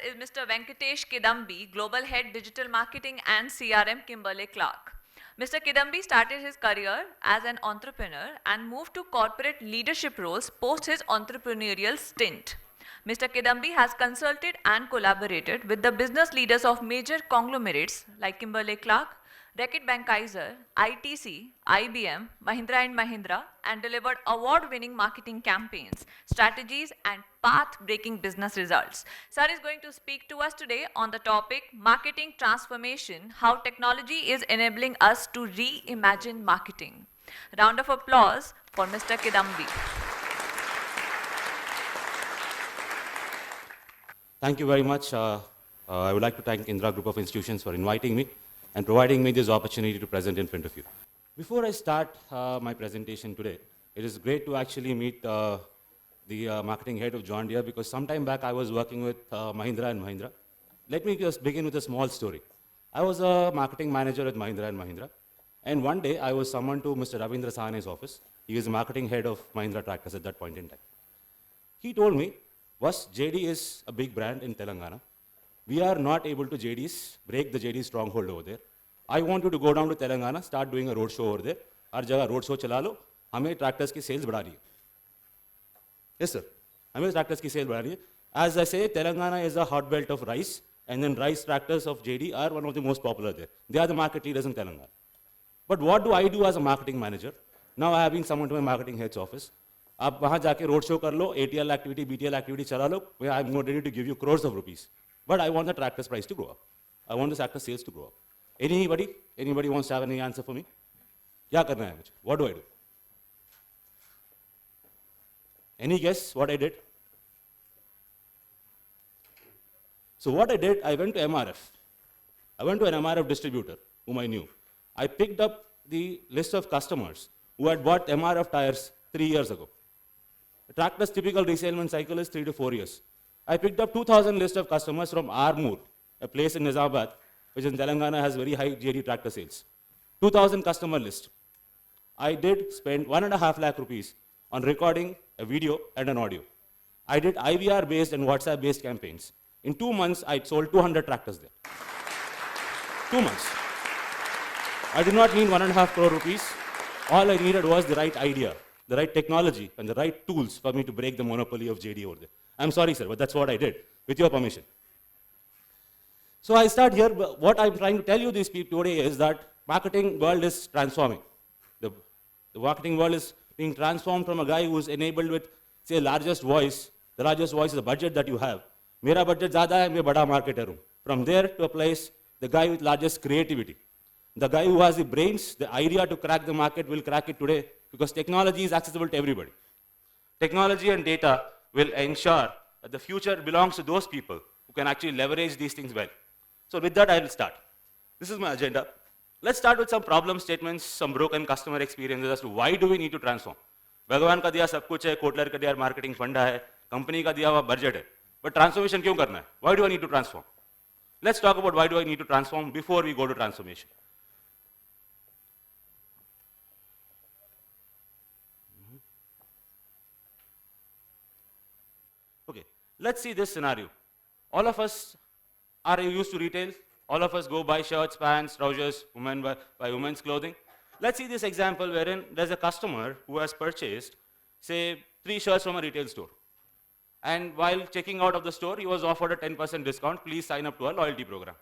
is Mr. Venkatesh Kidambi, Global Head Digital Marketing and CRM, Kimberly-Clark. Mr. Kidambi started his career as an entrepreneur and moved to corporate leadership roles post his entrepreneurial stint. Mr. Kidambi has consulted and collaborated with the business leaders of major conglomerates like Kimberly-Clark, Reckitt Benckiser, ITC, IBM, Mahindra & Mahindra, and delivered award-winning marketing campaigns, strategies, and path-breaking business results. Sir is going to speak to us today on the topic Marketing Transformation, how technology is enabling us to reimagine marketing. Round of applause for Mr. Kidambi. Thank you very much. I would like to thank Indira Group of Institutions for inviting me and providing me this opportunity to present in front of you. Before I start my presentation today, it is great to actually meet the marketing head of John Deere, because some time back I was working with Mahindra & Mahindra. Let me just begin with a small story. I was a marketing manager at Mahindra & Mahindra, and one day I was summoned to Mr. Ravindra Sahane's office. He was the marketing head of Mahindra Tractors at that point in time. He told me, "Was JD is a big brand in Telangana. We are not able to break the JD stronghold over there. I want you to go down to Telangana, start doing a road show over there. हर जगह road show चला लो, हमें tractors की sales बढ़ानी है." Yes, sir. हमें tractors की sales बढ़ानी है. As I say, Telangana is a hot belt of rice, and then rice tractors of JD are one of the most popular there. They are the market leaders in Telangana. But what do I do as a marketing manager? Now I have been summoned to my marketing head's office. आप वहाँ जाके road show कर लो, ATL activity, BTL activity चला लो. I am ready to give you crores of rupees. But I want the tractor's price to go up. I want the tractor sales to go up. Anybody wants to have any answer for me? क्या करना है मुझे? What do I do? Any guess what I did? So what I did, I went to MRF. I went to an MRF distributor whom I knew. I picked up the list of customers who had bought MRF tires 3 years ago. A tractor's typical resaleman cycle is 3 to 4 years. I picked up 2,000 list of customers from Armoor, a place in Nizamabad, which in Telangana has very high JD tractor sales. 2,000 customer list. I did spend 1.5 lakh rupees on recording a video and an audio. I did IVR-based and WhatsApp-based campaigns. In 2 months, I sold 200 tractors there. 2 months. I did not need 1.5 crore rupees. All I needed was the right idea, the right technology, and the right tools for me to break the monopoly of JD over there. I'm sorry, sir, but that's what I did, with your permission. So I start here. What I'm trying to tell you this today is that marketing world is transforming. The marketing world is being transformed from a guy who's enabled with, say, largest voice. The largest voice is the budget that you have. Mera budget ज़्यादा है, मैं बड़ा marketer हूँ. From there to a place, the guy with largest creativity. The guy who has the brains, the idea to crack the market will crack it today, because technology is accessible to everybody. Technology and data will ensure that the future belongs to those people who can actually leverage these things well. So with that, I will start. This is my agenda. Let's start with some problem statements, some broken customer experiences as to why do we need to transform. भगवान का दिया सब कुछ है, Kotler का दिया marketing फंडा है, कंपनी का दिया हुआ बजट है, but transformation क्यों करना है? Why do I need to transform? Let's talk about why do I need to transform before we go to transformation. Okay, let's see this scenario. All of us are used to retail. All of us go buy shirts, pants, trousers, women buy women's clothing. Let's see this example wherein there's a customer who has purchased, say, 3 shirts from a retail store. And while checking out of the store, he was offered a 10% discount. Please sign up to our loyalty program.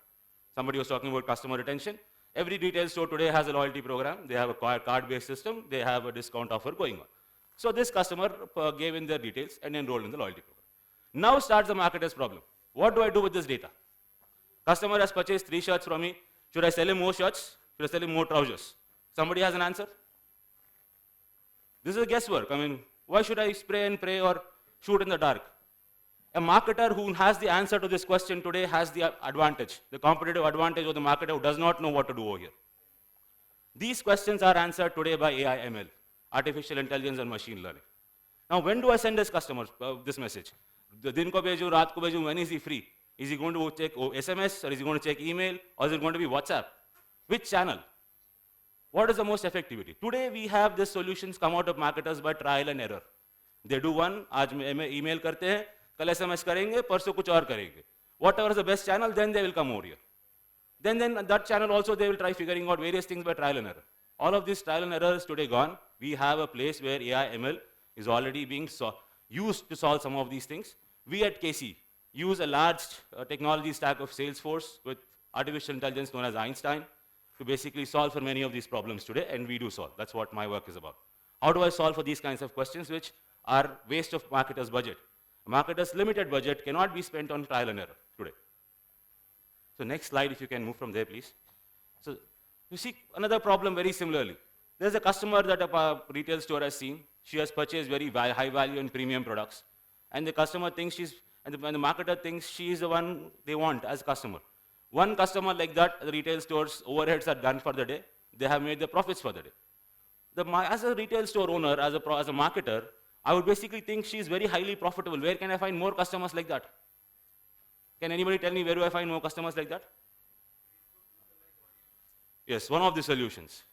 Somebody was talking about customer retention. Every retail store today has a loyalty program. They have a card-based system. They have a discount offer going on. So this customer gave in their details and enrolled in the loyalty program. Now starts the marketer's problem. What do I do with this data? Customer has purchased 3 shirts from me. Should I sell him more shirts? Should I sell him more trousers? Somebody has an answer? This is guesswork. I mean, why should I spray and pray or shoot in the dark? A marketer who has the answer to this question today has the advantage, the competitive advantage of the marketer who does not know what to do over here. These questions are answered today by AI ML, artificial intelligence and machine learning. Now, when do I send this customer this message? दिन को भेजूं, रात को भेजूं, when is he free? Is he going to check SMS, or is he going to check email, or is it going to be WhatsApp? Which channel? What is the most effectivity? Today we have these solutions come out of marketers by trial and error. They do one, आज email करते हैं, कल SMS करेंगे, परसों कुछ और करेंगे. Whatever is the best channel, then they will come over here. Then that channel also they will try figuring out various things by trial and error. All of these trial and error is today gone. We have a place where AI ML is already being used to solve some of these things. We at KC use a large technology stack of Salesforce with artificial intelligence known as Einstein to basically solve for many of these problems today, and we do solve. That's what my work is about. How do I solve for these kinds of questions which are waste of marketers' budget? A marketer's limited budget cannot be spent on trial and error today. So next slide, if you can move from there, please. So you see another problem very similarly. There's a customer that a retail store has seen. She has purchased very high value and premium products. And the customer thinks and the marketer thinks she is the one they want as a customer. One customer like that, the retail store's overheads are done for the day. They have made the profits for the day. As a retail store owner, as a marketer, I would basically think she's very highly profitable. Where can I find more customers like that? Can anybody tell me where do I find more customers like that? Yes, one of the solutions.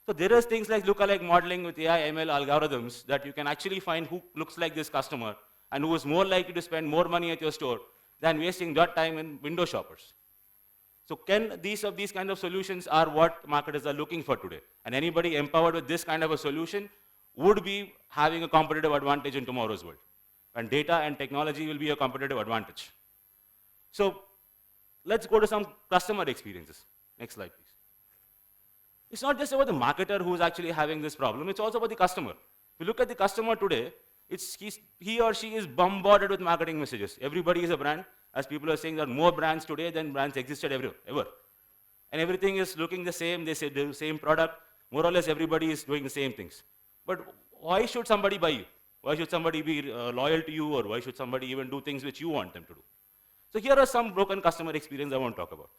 So there is things like lookalike modeling with AI, ML algorithms that you can actually find who looks like this customer and who is more likely to spend more money at your store than wasting that time in window shoppers. So can these kind of solutions are what marketers are looking for today. And anybody empowered with this kind of a solution would be having a competitive advantage in tomorrow's world. And data and technology will be a competitive advantage. So let's go to some customer experiences. Next slide, please. It's not just about the marketer who's actually having this problem, it's also about the customer. If you look at the customer today, he or she is bombarded with marketing messages. Everybody is a brand. As people are saying, there are more brands today than brands existed ever. And everything is looking the same. They say the same product. More or less, everybody is doing the same things. But why should somebody buy you? Why should somebody be loyal to you? Or why should somebody even do things which you want them to do? So here are some broken customer experience I want to talk about.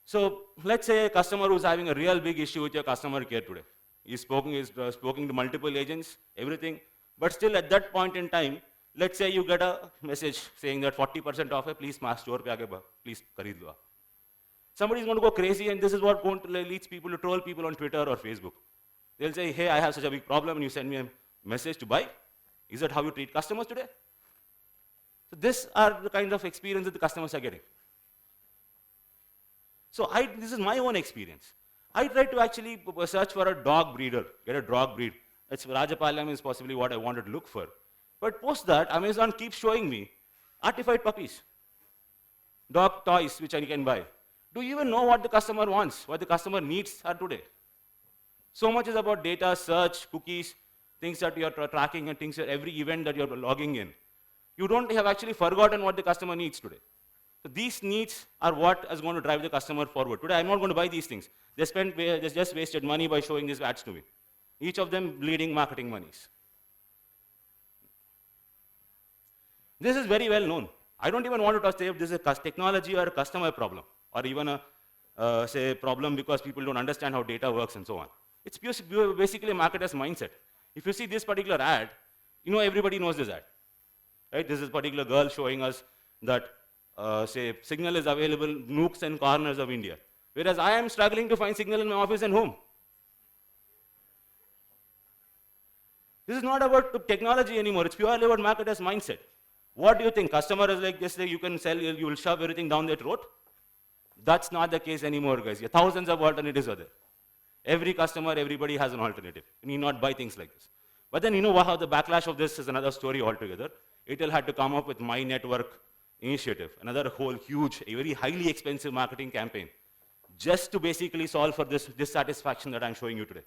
So let's say a customer who's having a real big issue with your customer care today. He's spoken to multiple agents, everything. But still at that point in time, let's say you get a message saying that 40% off है, please store पे आके please खरीद लो आप. Somebody's going to go crazy, and this is what leads people to troll people on Twitter or Facebook. They'll say, hey, I have such a big problem, and you send me a message to buy. Is that how you treat customers today? So these are the kinds of experience that the customers are getting. So this is my own experience. I tried to actually search for a dog breeder, get a dog breed. Rajapalayam is possibly what I wanted to look for. But post that, Amazon keeps showing me artified puppies, dog toys which I can buy. Do you even know what the customer wants, what the customer needs are today? So much is about data, search, cookies, things that you're tracking and things, every event that you're logging in. You don't have actually forgotten what the customer needs today. So these needs are what is going to drive the customer forward. Today, I'm not going to buy these things. They just wasted money by showing these ads to me. Each of them bleeding marketing monies. This is very well known. I don't even want to say if this is a technology or a customer problem, or even a say problem because people don't understand how data works and so on. It's basically a marketer's mindset. If you see this particular ad, you know everybody knows this ad. Right? This is a particular girl showing us that say signal is available nooks and corners of India. Whereas I am struggling to find signal in my office and home. This is not about technology anymore. It's purely about marketer's mindset. What do you think? Customer is like this, you can sell, you will shove everything down their throat? That's not the case anymore, guys. Thousands of alternatives are there. Every customer, everybody has an alternative. You need not buy things like this. But then you know how the backlash of this is another story altogether. Intel had to come up with My Network initiative, another whole huge, a very highly expensive marketing campaign, just to basically solve for this dissatisfaction that I'm showing you today.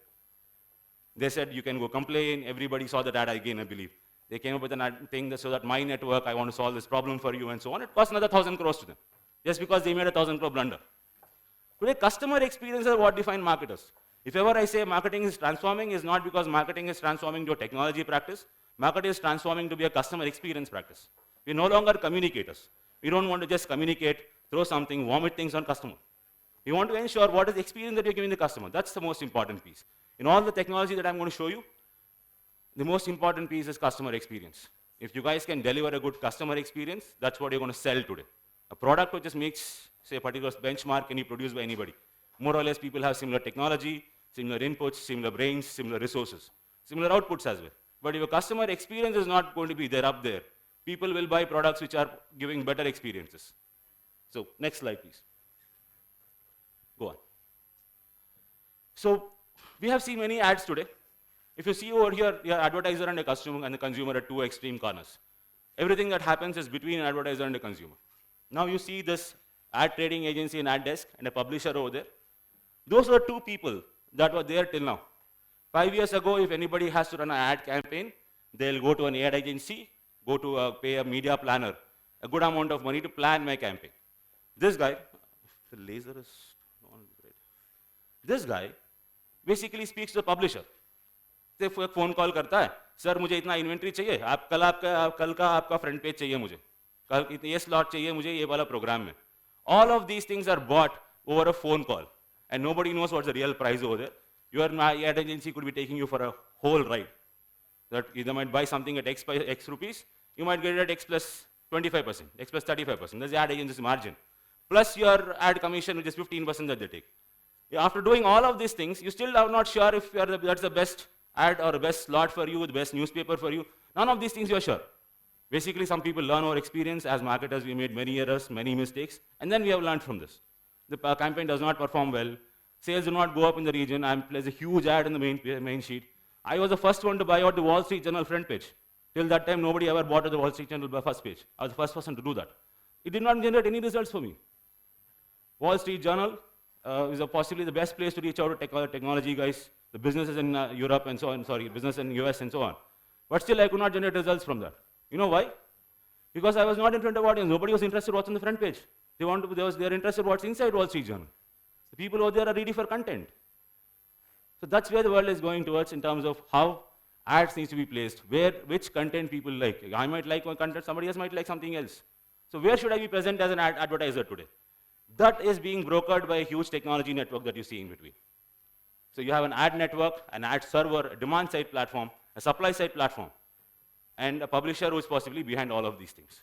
They said you can go complain. Everybody saw that ad again, I believe. They came up with a thing that so that My Network, I want to solve this problem for you and so on. It cost another 1,000 crores to them, just because they made a 1,000 crore blunder. Today, customer experience is what define marketers. If ever I say marketing is transforming, it's not because marketing is transforming to a technology practice. Marketing is transforming to be a customer experience practice. We're no longer communicators. We don't want to just communicate, throw something, vomit things on customer. We want to ensure what is the experience that you're giving the customer. That's the most important piece. In all the technology that I'm going to show you, the most important piece is customer experience. If you guys can deliver a good customer experience, that's what you're going to sell today. A product which just makes, say, a particular benchmark can be produced by anybody. More or less, people have similar technology, similar inputs, similar brains, similar resources, similar outputs as well. But if your customer experience is not going to be there up there, People will buy products which are giving better experiences. So next slide, please. Go on. So we have seen many ads today. If you see over here, your advertiser and a customer and the consumer are two extreme corners. Everything that happens is between an advertiser and a consumer. Now you see this ad trading agency and ad desk and a publisher over there. Those were two people that were there till now. 5 years ago, if anybody has to run an ad campaign, they'll go to an ad agency, go to pay a media planner a good amount of money to plan my campaign. This guy, the laser is on, great. This guy basically speaks to the publisher. से phone call करता है, sir मुझे इतना inventory चाहिए, आप कल का आपका फ्रंट पेज चाहिए मुझे, कल ये स्लॉट चाहिए मुझे ये वाला प्रोग्राम में. All of these things are bought over a phone call, and nobody knows what's the real price over there. Your ad agency could be taking you for a whole ride. That either might buy something at X rupees, you might get it at X plus 25%, X plus 35%. That's the ad agency's margin. Plus your ad commission, which is 15% that they take. After doing all of these things, you still are not sure if that's the best ad or the best slot for you, the best newspaper for you. None of these things you are sure. Basically, some people learn our experience. As marketers, we made many errors, many mistakes, and then we have learned from this. The campaign does not perform well. Sales do not go up in the region. There's a huge ad in the main sheet. I was the first one to buy out the Wall Street Journal front page. Till that time, nobody ever bought the Wall Street Journal first page. I was the first person to do that. It did not generate any results for me. Wall Street Journal is possibly the best place to reach out to technology guys, the businesses in Europe and so on, business in US and so on. But still, I could not generate results from that. You know why? Because I was not in front of audience. Nobody was interested in what's on the front page. They're interested in what's inside Wall Street Journal. The people over there are ready for content. So that's where the world is going towards in terms of how ads needs to be placed, which content people like. I might like one content, somebody else might like something else. So where should I be present as an advertiser today? That is being brokered by a huge technology network that you see in between. So you have an ad network, an ad server, a demand-side platform, a supply-side platform, and a publisher who is possibly behind all of these things.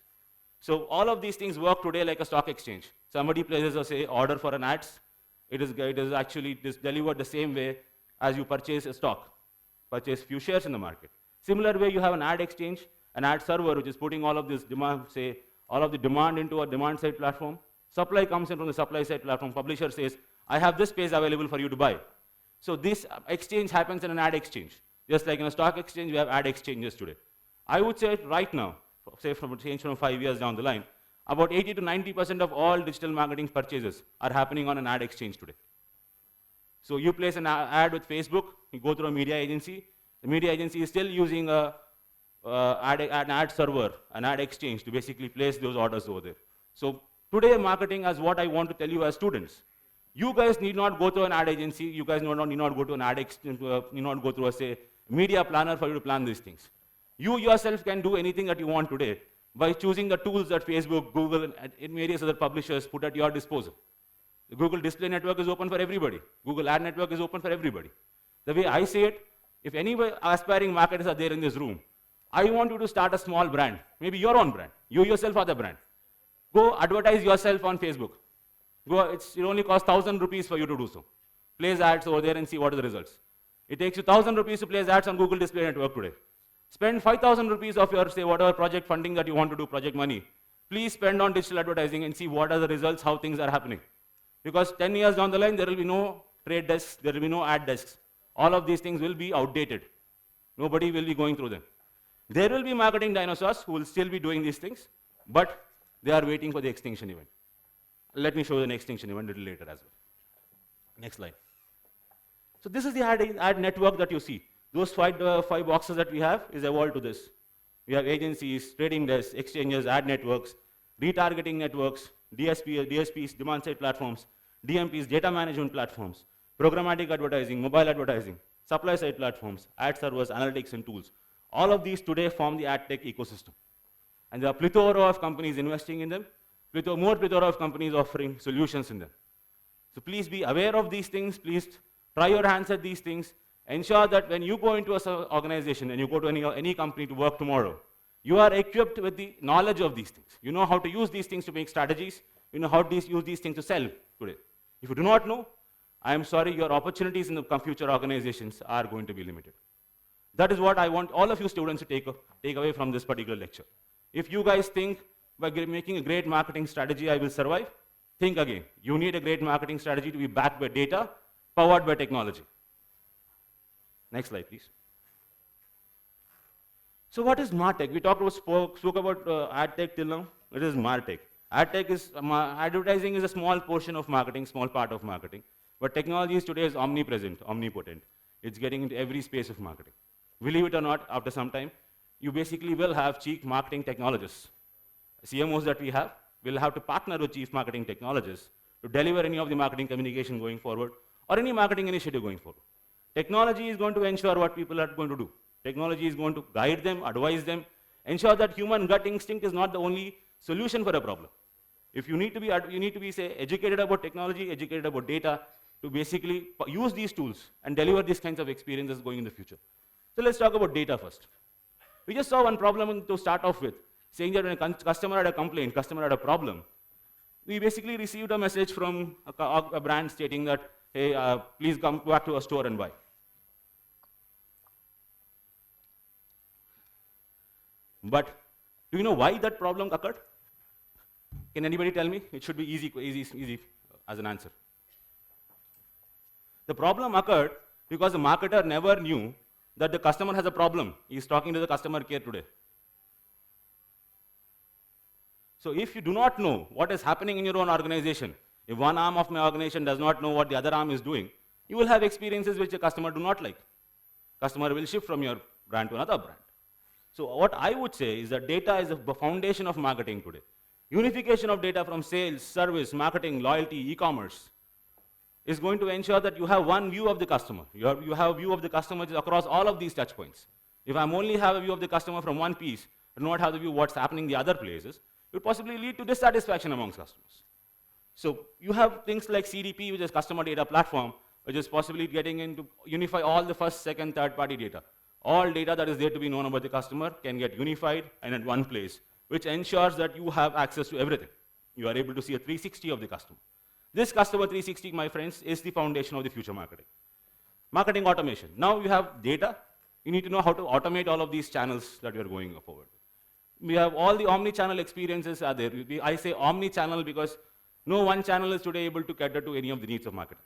So all of these things work today like a stock exchange. Somebody places a say order for an ads. It is actually delivered the same way as you purchase a stock, purchase few shares in the market. Similar way, you have an ad exchange, an ad server, which is putting all of this demand, all of the demand into a demand-side platform. Supply comes in from the supply-side platform. Publisher says, I have this space available for you to buy. So this exchange happens in an ad exchange. Just like in a stock exchange, we have ad exchanges today. I would say right now, say from 5 years down the line, about 80 to 90% of all digital marketing purchases are happening on an ad exchange today. So you place an ad with Facebook, you go through a media agency. The media agency is still using an ad server, an ad exchange to basically place those orders over there. So today marketing is what I want to tell you as students. You guys need not go to an ad agency. You guys need not go to an ad exchange, need not go through a media planner for you to plan these things. You yourself can do anything that you want today by choosing the tools that Facebook, Google, and various other publishers put at your disposal. The Google Display Network is open for everybody. Google Ad Network is open for everybody. The way I say it, if any aspiring marketers are there in this room, I want you to start a small brand, maybe your own brand. You yourself are the brand. Go advertise yourself on Facebook. It only costs 1,000 rupees for you to do so. Place ads over there and see what are the results. It takes you 1,000 rupees to place ads on Google Display Network today. Spend 5,000 rupees of your, whatever project funding that you want to do, project money. Please spend on digital advertising and see what are the results, how things are happening. Because 10 years down the line, there will be no trade desks, there will be no ad desks. All of these things will be outdated. Nobody will be going through them. There will be marketing dinosaurs who will still be doing these things, but they are waiting for the extinction event. Let me show you the extinction event a little later as well. Next slide. So this is the ad network that you see. Those five boxes that we have is evolved to this. We have agencies, trading desks, exchanges, ad networks, retargeting networks, DSPs, demand-side platforms, DMPs, data management platforms, programmatic advertising, mobile advertising, supply-side platforms, ad servers, analytics, and tools. All of these today form the ad tech ecosystem. And there are plethora of companies investing in them, more plethora of companies offering solutions in them. So please be aware of these things. Please try your hands at these things. Ensure that when you go into an organization and you go to any company to work tomorrow, you are equipped with the knowledge of these things. You know how to use these things to make strategies. You know how to use these things to sell today. If you do not know, I am sorry, your opportunities in the future organizations are going to be limited. That is what I want all of you students to take away from this particular lecture. If you guys think by making a great marketing strategy, I will survive, think again. You need a great marketing strategy to be backed by data, powered by technology. Next slide, please. So what is MarTech? We spoke about ad tech till now. It is MarTech. Ad tech is, advertising is a small portion of marketing, small part of marketing. But technology today is omnipresent, omnipotent. It's getting into every space of marketing. Believe it or not, after some time, you basically will have chief marketing technologists. CMOs that we have will have to partner with chief marketing technologists to deliver any of the marketing communication going forward or any marketing initiative going forward. Technology is going to ensure what people are going to do. Technology is going to guide them, advise them, ensure that human gut instinct is not the only solution for a problem. If you need to be, say, educated about technology, educated about data, to basically use these tools and deliver these kinds of experiences going in the future. So let's talk about data first. We just saw one problem to start off with, saying that when a customer had a complaint, customer had a problem, we basically received a message from a brand stating that, hey, please come back to our store and buy. But do you know why that problem occurred? Can anybody tell me? It should be easy as an answer. The problem occurred because the marketer never knew that the customer has a problem. He's talking to the customer care today. So if you do not know what is happening in your own organization, if one arm of my organization does not know what the other arm is doing, you will have experiences which the customer do not like. Customer will shift from your brand to another brand. So what I would say is that data is the foundation of marketing today. Unification of data from sales, service, marketing, loyalty, e-commerce is going to ensure that you have one view of the customer. You have a view of the customer across all of these touch points. If I only have a view of the customer from one piece, and not have the view of what's happening in the other places, it will possibly lead to dissatisfaction amongst customers. So you have things like CDP, which is customer data platform, which is possibly getting into unify all the first, second, third-party data. All data that is there to be known about the customer can get unified and at one place, which ensures that you have access to everything. You are able to see a 360 of the customer. This customer 360, my friends, is the foundation of the future marketing. Marketing automation. Now you have data. You need to know how to automate all of these channels that you are going forward. We have all the omni-channel experiences are there. I say omni-channel because no one channel is today able to cater to any of the needs of marketing.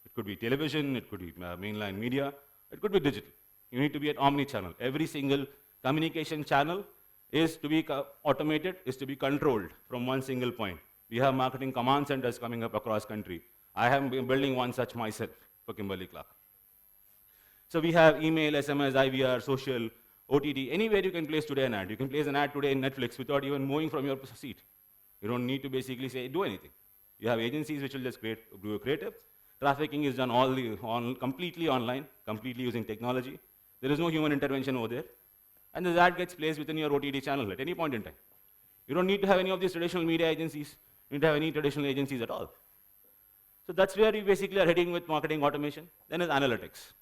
It could be television, it could be mainline media, it could be digital. You need to be at omni-channel. Every single communication channel is to be automated, is to be controlled from one single point. We have marketing command centers coming up across country. I have been building one such myself for Kimberly-Clark. So we have email, SMS, IVR, social, OTT, anywhere you can place today an ad. You can place an ad today in Netflix without even moving from your seat. You don't need to basically say, do anything. You have agencies which will just do a creative. Trafficking is done completely online, completely using technology. There is no human intervention over there. And the ad gets placed within your OTT channel at any point in time. You don't need to have any of these traditional media agencies. You don't have any traditional agencies at all. So that's where we basically are heading with marketing automation. Then is analytics.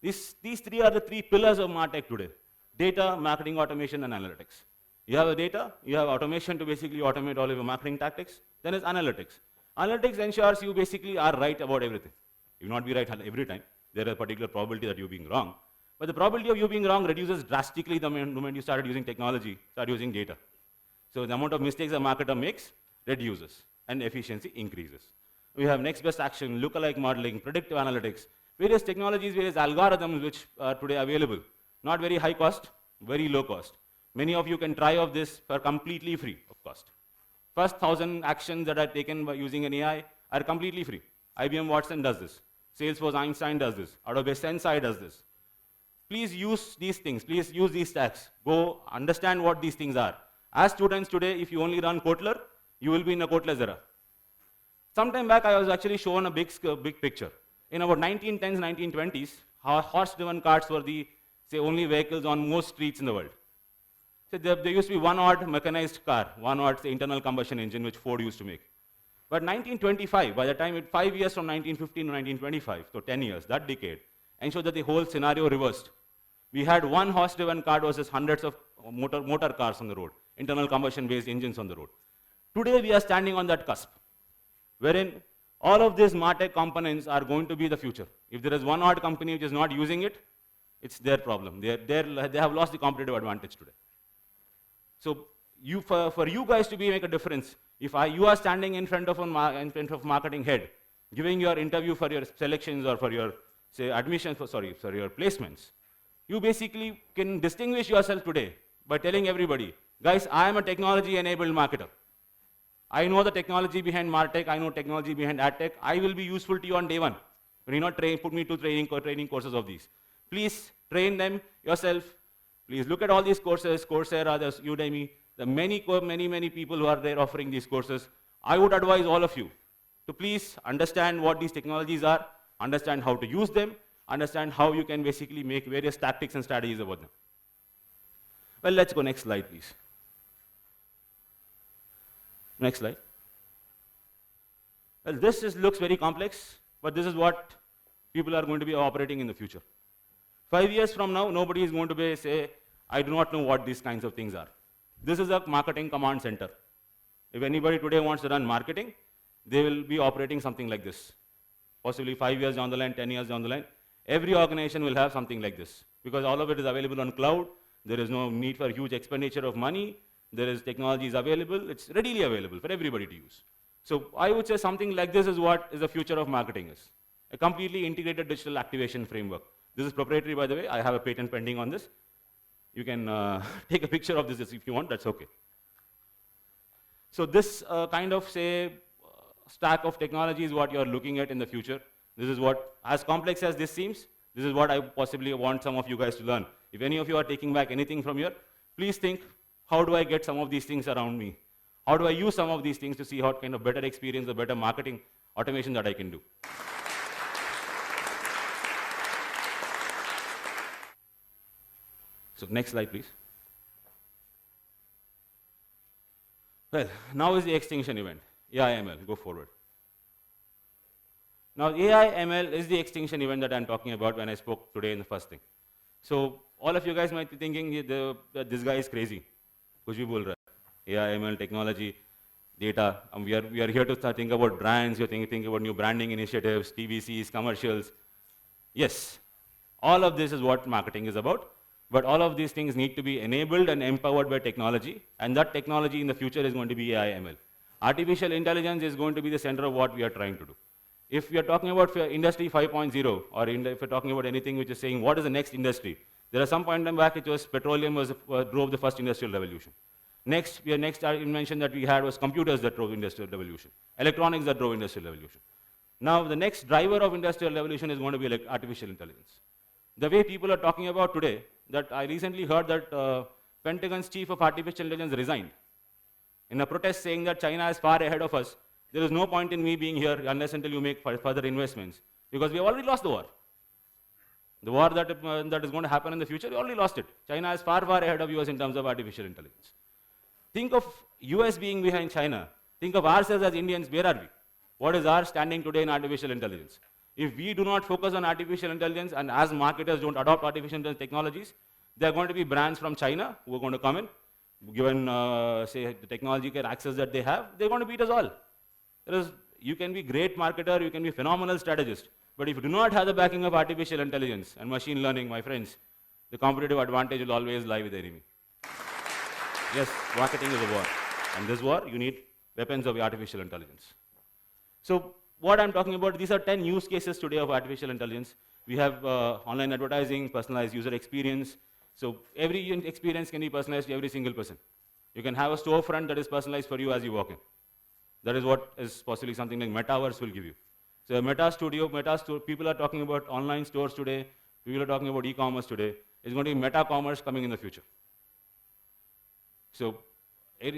These three are the three pillars of MarTech today. Data, marketing automation, and analytics. You have the data, you have automation to basically automate all of your marketing tactics. Then is analytics. Analytics ensures you basically are right about everything. You will not be right every time. There is a particular probability that you're being wrong. But the probability of you being wrong reduces drastically the moment you started using technology, start using data. So the amount of mistakes a marketer makes reduces, and efficiency increases. We have next best action, lookalike modeling, predictive analytics, various technologies, various algorithms which are today available. Not very high cost, very low cost. Many of you can try of this for completely free of cost. First 1,000 actions that are taken by using an AI are completely free. IBM Watson does this. Salesforce Einstein does this. Adobe Sensei does this. Please use these things. Please use these stacks. Go understand what these things are. As students today, if you only run Kotler, you will be in a Kotler's era. Sometime back, I was actually shown a big picture. In about 1910s, 1920s, horse-driven carts were the, say, only vehicles on most streets in the world. So there used to be one odd mechanized car, one odd, say, internal combustion engine, which Ford used to make. But 1925, by the time 5 years from 1915 to 1925, so 10 years, that decade, ensured that the whole scenario reversed. We had one horse-driven car versus hundreds of motor cars on the road, internal combustion-based engines on the road. Today, we are standing on that cusp, wherein all of these MarTech components are going to be the future. If there is one odd company which is not using it, it's their problem. They have lost the competitive advantage today. So for you guys to make a difference, if you are standing in front of in front of marketing head, giving your interview for your selections or for your say admissions, sorry, your placements, you basically can distinguish yourself today by telling everybody, guys, I am a technology-enabled marketer. I know the technology behind MarTech, I know technology behind AdTech. I will be useful to you on day one. When you not put me to training courses of these. Please train them yourself. Please look at all these courses, Coursera, there's Udemy, the many people who are there offering these courses. I would advise all of you to please understand what these technologies are, understand how to use them, understand how you can basically make various tactics and strategies about them. Well, let's go next slide, please. Next slide. Well, looks very complex, but this is what people are going to be operating in the future. 5 years from now, nobody is going to say, I do not know what these kinds of things are. This is a marketing command center. If anybody today wants to run marketing, they will be operating something like this. Possibly 5 years down the line, 10 years down the line, every organization will have something like this, because all of it is available on cloud. There is no need for huge expenditure of money. There is technologies available. It's readily available for everybody to use. So I would say something like this is what is the future of marketing is. A completely integrated digital activation framework. This is proprietary, by the way. I have a patent pending on this. You can take a picture of this if you want, that's okay. So this kind of, stack of technology is what you're looking at in the future. This is what, as complex as this seems, this is what I possibly want some of you guys to learn. If any of you are taking back anything from here, please think, how do I get some of these things around me? How do I use some of these things to see what kind of better experience or better marketing automation that I can do? So next slide, please. Well, now is the extinction event. AI/ML, go forward. Now, AI/ML is the extinction event that I'm talking about when I spoke today in the first thing. So all of you guys might be thinking that this guy is crazy. Kuch bhi bol raha hai. AI/ML, technology, data. We are here to think about brands. You're thinking about new branding initiatives, TVCs, commercials. Yes, all of this is what marketing is about. But all of these things need to be enabled and empowered by technology. And that technology in the future is going to be AI/ML. Artificial intelligence is going to be the center of what we are trying to do. If we are talking about industry 5.0, or if we're talking about anything which is saying what is the next industry, there are some point back it was petroleum drove the first industrial revolution. Next invention that we had was computers that drove industrial revolution, electronics that drove industrial revolution. Now the next driver of industrial revolution is going to be artificial intelligence. The way people are talking about today, that I recently heard that Pentagon's chief of artificial intelligence resigned in a protest saying that China is far ahead of us. There is no point in me being here unless until you make further investments, because we have already lost the war. The war that is going to happen in the future, we already lost it. China is far ahead of US in terms of artificial intelligence. Think of US being behind China. Think of ourselves as Indians, where are we? What is our standing today in artificial intelligence? If we do not focus on artificial intelligence, and as marketers don't adopt artificial intelligence technologies, there are going to be brands from China who are going to come in, given, the technological access that they have, they're going to beat us all. You can be great marketer, you can be phenomenal strategist, but if you do not have the backing of artificial intelligence and machine learning, my friends, the competitive advantage will always lie with the enemy. Yes, marketing is a war. And this war, you need weapons of artificial intelligence. So what I'm talking about, these are 10 use cases today of artificial intelligence. We have online advertising, personalized user experience. So every experience can be personalized to every single person. You can have a storefront that is personalized for you as you walk in. That is what is possibly something like Metaverse will give you. So Meta Studio, people are talking about online stores today, people are talking about e-commerce today. It's going to be meta commerce coming in the future. So a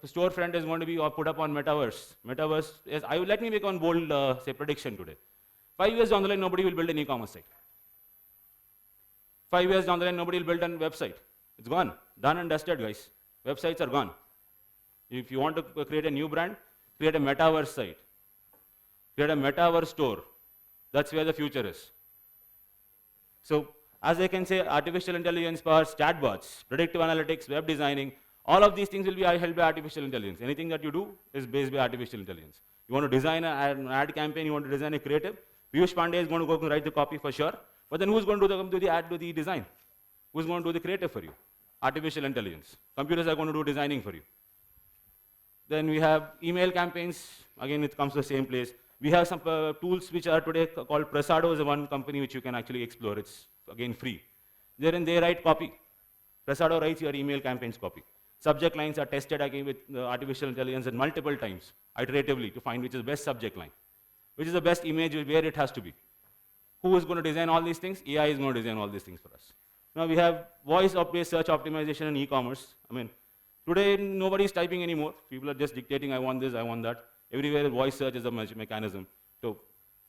storefront is going to be put up on Metaverse. Metaverse is, let me make one bold prediction today. 5 years down the line, nobody will build an e-commerce site. 5 years down the line, nobody will build a website. It's gone. Done and dusted, guys. Websites are gone. If you want to create a new brand, create a Metaverse site. Create a Metaverse store. That's where the future is. So, as I can say, artificial intelligence powers, chatbots, predictive analytics, web designing, all of these things will be held by artificial intelligence. Anything that you do is based by artificial intelligence. You want to design an ad campaign, you want to design a creative, Piyush Pandey is going to go and write the copy for sure. But then who's going to do the ad, do the design? Who's going to do the creative for you? Artificial intelligence. Computers are going to do designing for you. Then we have email campaigns. Again, it comes to the same place. We have some tools which are today called Prasado is one company which you can actually explore. It's, again, free. Therein they write copy. Prasado writes your email campaigns copy. Subject lines are tested again with artificial intelligence and multiple times, iteratively, to find which is the best subject line, which is the best image, where it has to be. Who is going to design all these things? AI is going to design all these things for us. Now we have voice-based search optimization and e-commerce. I mean, today nobody is typing anymore. People are just dictating, I want this, I want that. Everywhere voice search is a mechanism. So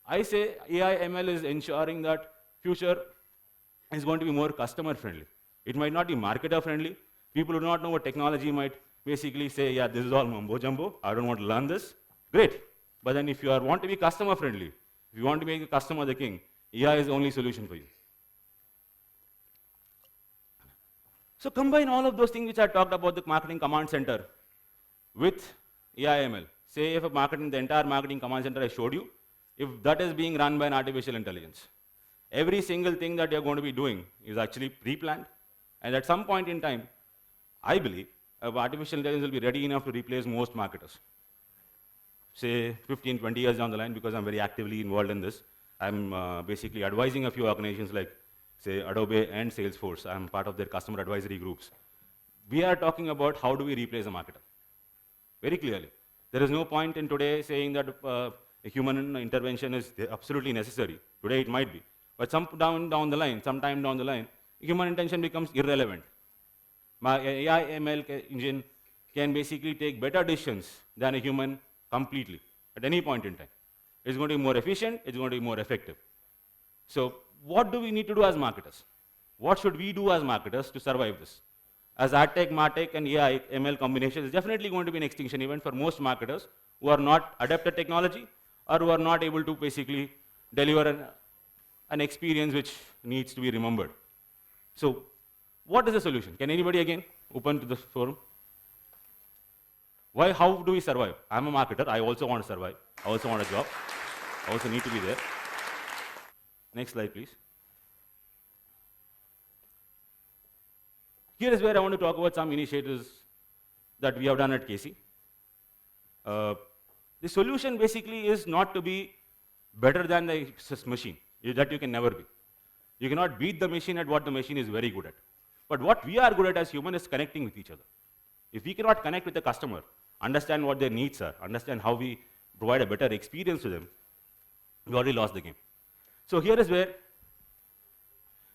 I say AI ML is ensuring that future is going to be more customer friendly. It might not be marketer friendly. People who do not know what technology might basically say, yeah, this is all mumbo jumbo, I don't want to learn this. Great. But then if you want to be customer friendly, if you want to make the customer the king, AI is the only solution for you. So combine all of those things which I talked about, the marketing command center, with AI ML. Say if the entire marketing command center I showed you, if that is being run by an artificial intelligence, every single thing that you're going to be doing is actually pre-planned. And at some point in time, I believe artificial intelligence will be ready enough to replace most marketers. Say 15, 20 years down the line, because I'm very actively involved in this. I'm basically advising a few organizations like, say, Adobe and Salesforce. I'm part of their customer advisory groups. We are talking about how do we replace a marketer. Very clearly. There is no point in today saying that a human intervention is absolutely necessary. Today it might be. But sometime down the line, human intention becomes irrelevant. My AI ML engine can basically take better decisions than a human completely at any point in time. It's going to be more efficient, it's going to be more effective. So what do we need to do as marketers? What should we do as marketers to survive this? As AdTech, MarTech, and AI ML combination is definitely going to be an extinction event for most marketers who are not adept at technology or who are not able to basically deliver an experience which needs to be remembered. So what is the solution? Can anybody again open to the forum? How do we survive? I'm a marketer, I also want to survive. I also want a job. I also need to be there. Next slide, please. Here is where I want to talk about some initiatives that we have done at KC. The solution basically is not to be better than the machine. That you can never be. You cannot beat the machine at what the machine is very good at. But what we are good at as humans is connecting with each other. If we cannot connect with the customer, understand what their needs are, understand how we provide a better experience to them, we already lost the game. So here is where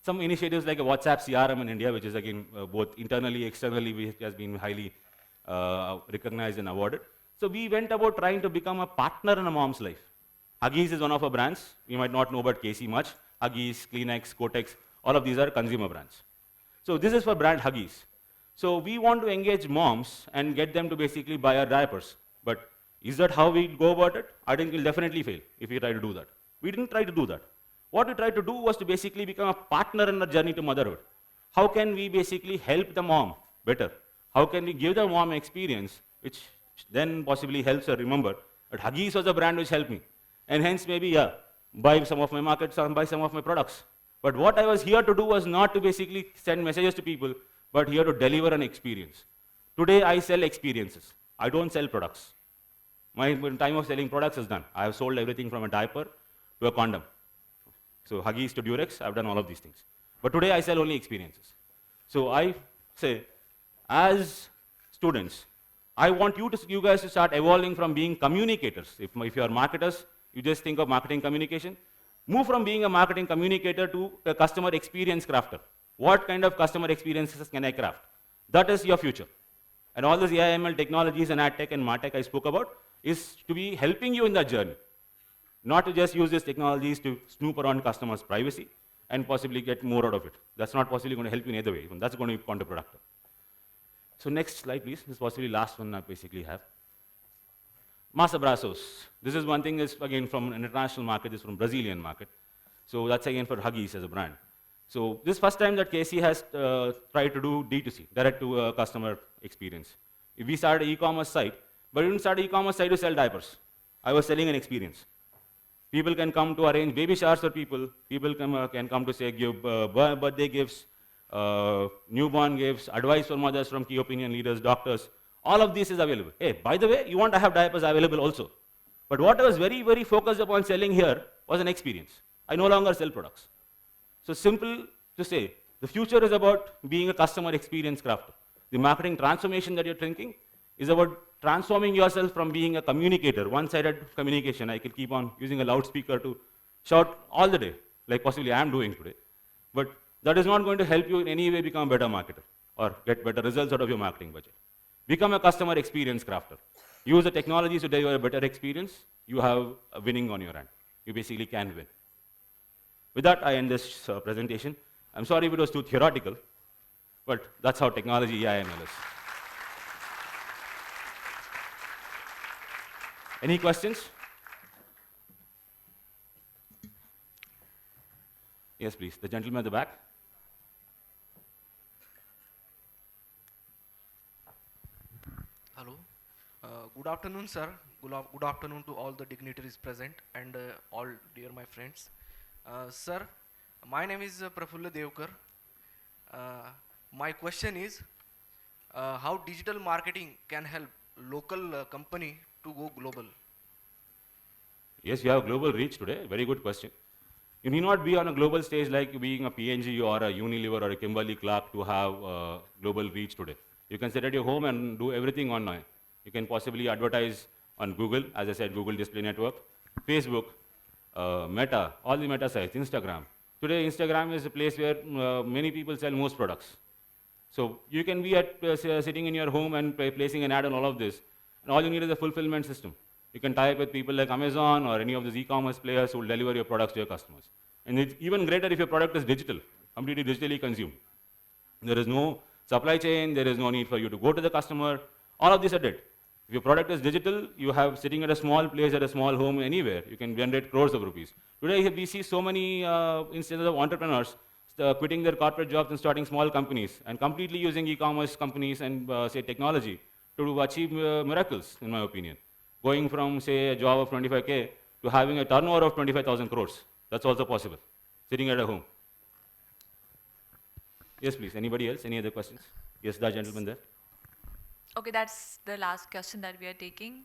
some initiatives like a WhatsApp CRM in India, which is again both internally, externally, which has been highly recognized and awarded. So we went about trying to become a partner in a mom's life. Huggies is one of our brands. You might not know about KC much. Huggies, Kleenex, Kotex, all of these are consumer brands. So this is for brand Huggies. So we want to engage moms and get them to basically buy our diapers. But is that how we go about it? I think we'll definitely fail if we try to do that. We didn't try to do that. What we tried to do was to basically become a partner in the journey to motherhood. How can we basically help the mom better? How can we give the mom experience which then possibly helps her remember that Huggies was a brand which helped me. And hence maybe, yeah, buy some of my markets or buy some of my products. But what I was here to do was not to basically send messages to people, but here to deliver an experience. Today I sell experiences. I don't sell products. My time of selling products is done. I have sold everything from a diaper to a condom. So Huggies to Durex, I've done all of these things. But today I sell only experiences. So I say, as students, I want you guys to start evolving from being communicators. If you are marketers, you just think of marketing communication. Move from being a marketing communicator to a customer experience crafter. What kind of customer experiences can I craft? That is your future. And all these AI/ML technologies and AdTech and MarTech I spoke about is to be helping you in that journey. Not to just use these technologies to snoop around customers' privacy and possibly get more out of it. That's not possibly going to help you in either way. That's going to be counterproductive. So next slide, please. This is possibly last one I basically have. Mas Abraços. This is one thing is again from an international market, this is from Brazilian market. So that's again for Huggies as a brand. So this first time that KC has tried to do D2C, direct to customer experience. We started an e-commerce site, but we didn't start an e-commerce site to sell diapers. I was selling an experience. People can come to arrange baby showers for people. People can come to say give birthday gifts, newborn gifts, advice for mothers from key opinion leaders, doctors. All of this is available. Hey, by the way, you want to have diapers available also. But what I was very, very focused upon selling here was an experience. I no longer sell products. So simple to say, the future is about being a customer experience crafter. The marketing transformation that you're thinking is about transforming yourself from being a communicator, one-sided communication. I could keep on using a loudspeaker to shout all the day, like possibly I am doing today. But that is not going to help you in any way become a better marketer or get better results out of your marketing budget. Become a customer experience crafter. Use the technologies to deliver a better experience. You have a winning on your hand. You basically can win. With that, I end this presentation. I'm sorry if it was too theoretical, but that's how technology AI/ML is. Any questions? Yes, please. The gentleman at the back. Hello. Good afternoon, sir. Good afternoon to all the dignitaries present and all dear my friends. Sir, my name is Prafulla Devkar. My question is, how digital marketing can help local company to go global? Yes, you have global reach today. Very good question. You need not be on a global stage like being a P&G or a Unilever or a Kimberly-Clark to have global reach today. You can sit at your home and do everything online. You can possibly advertise on Google, as I said, Google Display Network, Facebook, Meta, all the Meta sites, Instagram. Today, Instagram is a place where many people sell most products. So you can be at sitting in your home and placing an ad on all of this, and all you need is a fulfillment system. You can tie up with people like Amazon or any of these e-commerce players who will deliver your products to your customers. And it's even greater if your product is digital, completely digitally consumed. There is no supply chain, there is no need for you to go to the customer. All of these are dead. If your product is digital, you have sitting at a small place, at a small home, anywhere, you can generate crores of rupees. Today, we see so many instances of entrepreneurs quitting their corporate jobs and starting small companies and completely using e-commerce companies and say technology to achieve miracles, in my opinion. Going from, say, a job of 25K to having a turnover of 25,000 crores. That's also possible, sitting at a home. Yes, please. Anybody else? Any other questions? Yes, that gentleman there. Okay, that's the last question that we are taking.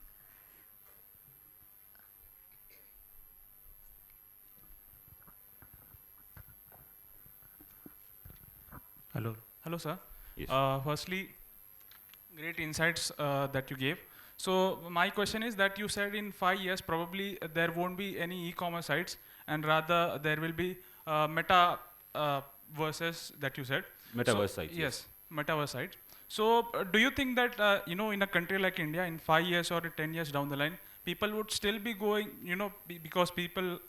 Hello. Hello, sir. Yes. Firstly, great insights that you gave. So my question is that you said in 5 years probably there won't be any e-commerce sites, and rather there will be meta verses that you said. Metaverse sites. Yes, metaverse sites. So do you think that in a country like India, in 5 years or 10 years down the line, people would still be going, because people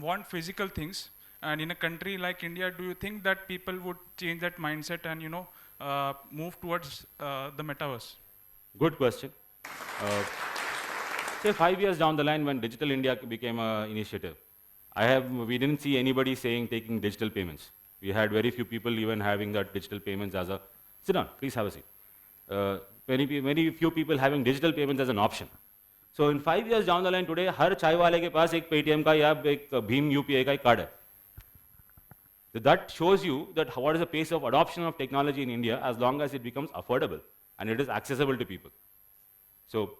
want physical things, and in a country like India, do you think that people would change that mindset and move towards the metaverse? Good question. Say 5 years down the line when Digital India became an initiative, we didn't see anybody saying taking digital payments. We had very few people even having that digital payments as a, sit down, please have a seat. Very few people having digital payments as an option. So in 5 years down the line today, हर चाय वाले के पास एक Paytm का या एक Bhim UPI का card है. So that shows you that what is the pace of adoption of technology in India as long as it becomes affordable and it is accessible to people. So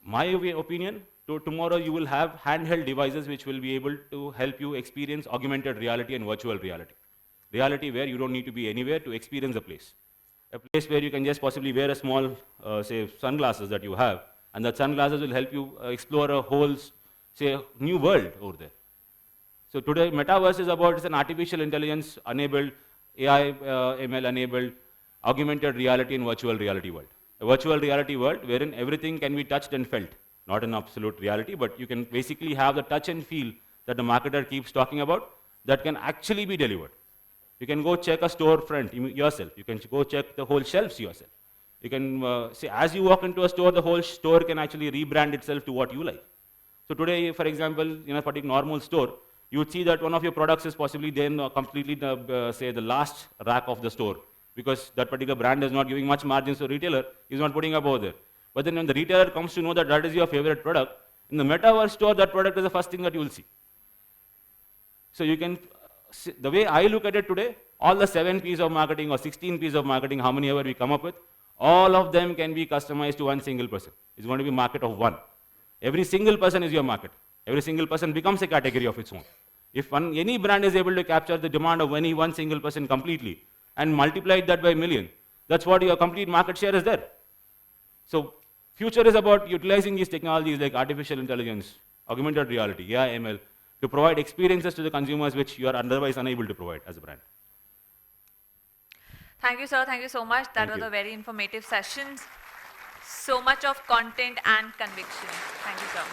my opinion, tomorrow you will have handheld devices which will be able to help you experience augmented reality and virtual reality. Reality where you don't need to be anywhere to experience a place. A place where you can just possibly wear a small, say, sunglasses that you have, and that sunglasses will help you explore a whole, say, new world over there. So today, Metaverse is about, it's an artificial intelligence enabled, AI, ML enabled, augmented reality and virtual reality world. A virtual reality world wherein everything can be touched and felt. Not an absolute reality, but you can basically have the touch and feel that the marketer keeps talking about that can actually be delivered. You can go check a storefront yourself. You can go check the whole shelves yourself. You can say, as you walk into a store, the whole store can actually rebrand itself to what you like. So today, for example, in a particular normal store, you would see that one of your products is possibly then completely, say, the last rack of the store, because that particular brand is not giving much margins to retailer, is not putting up over there. But then when the retailer comes to know that that is your favorite product, in the Metaverse store, that product is the first thing that you will see. So you can, the way I look at it today, all the 7 P's of marketing or 16 P's of marketing, how many ever we come up with, All of them can be customized to one single person. It's going to be a market of one. Every single person is your market. Every single person becomes a category of its own. If any brand is able to capture the demand of any one single person completely and multiply that by a million, that's what your complete market share is there. So future is about utilizing these technologies like artificial intelligence, augmented reality, AI, ML, to provide experiences to the consumers which you are otherwise unable to provide as a brand. Thank you, sir. Thank you so much. That Thank was you. a very informative session. So much of content and conviction. Thank you, sir.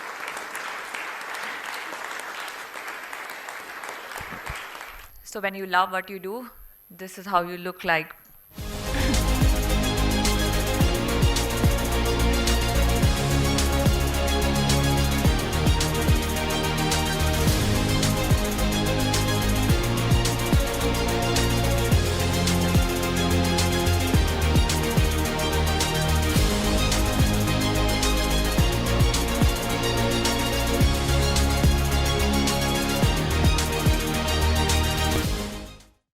So when you love what you do, this is how you look like